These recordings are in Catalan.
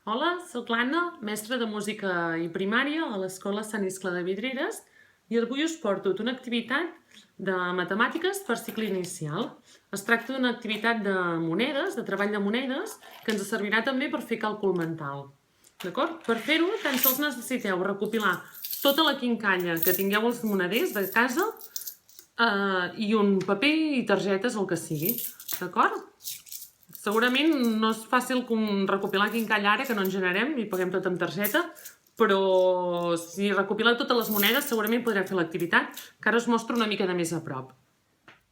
Hola, soc l'Anna, mestra de música i primària a l'Escola Sant Iscle de Vidreres i avui us porto una activitat de matemàtiques per cicle inicial. Es tracta d'una activitat de monedes, de treball de monedes, que ens servirà també per fer càlcul mental. D'acord? Per fer-ho, tan sols necessiteu recopilar tota la quincalla que tingueu als moneders de casa i un paper i targetes, el que sigui. D'acord? Segurament no és fàcil recopilar quincalla ara, que no en generem i paguem tot amb targeta, però si recopileu totes les monedes segurament podreu fer l'activitat, que ara us mostro una mica de més a prop.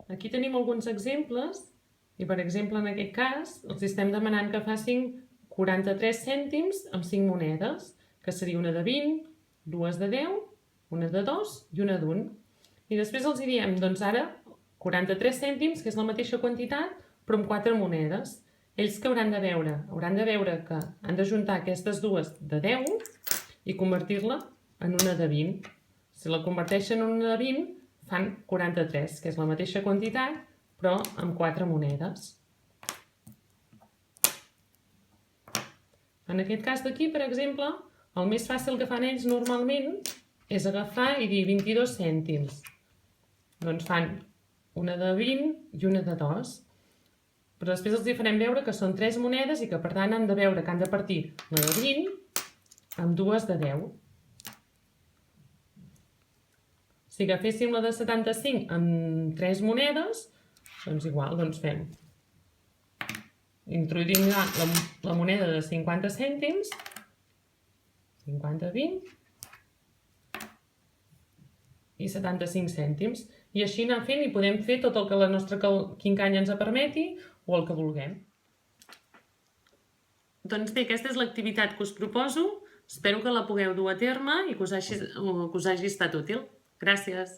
Aquí tenim alguns exemples i, per exemple, en aquest cas els estem demanant que facin 43 cèntims amb 5 monedes, que seria una de 20, dues de 10, una de 2 i una d'1. I després els diem, doncs ara, 43 cèntims, que és la mateixa quantitat, però amb 4 monedes. Ells que hauran de veure? Hauran de veure que han d'ajuntar aquestes dues de 10 i convertir-la en una de 20. Si la converteixen en una de 20, fan 43, que és la mateixa quantitat, però amb 4 monedes. En aquest cas d'aquí, per exemple, el més fàcil que fan ells normalment és agafar i dir 22 cèntims. Doncs fan una de 20 i una de 2. Però després els farem veure que són 3 monedes i que per tant han de veure que han de partir la de 20 amb dues de 10. Si agaféssim la de 75 amb 3 monedes, doncs igual, doncs fem. Introduïm la moneda de 50 cèntims, 50, 20 i 75 cèntims. I així anar fent i podem fer tot el que la nostra quincalla ens permeti o el que vulguem. Doncs bé, aquesta és l'activitat que us proposo. Espero que la pugueu dur a terme i que us hagi estat útil. Gràcies.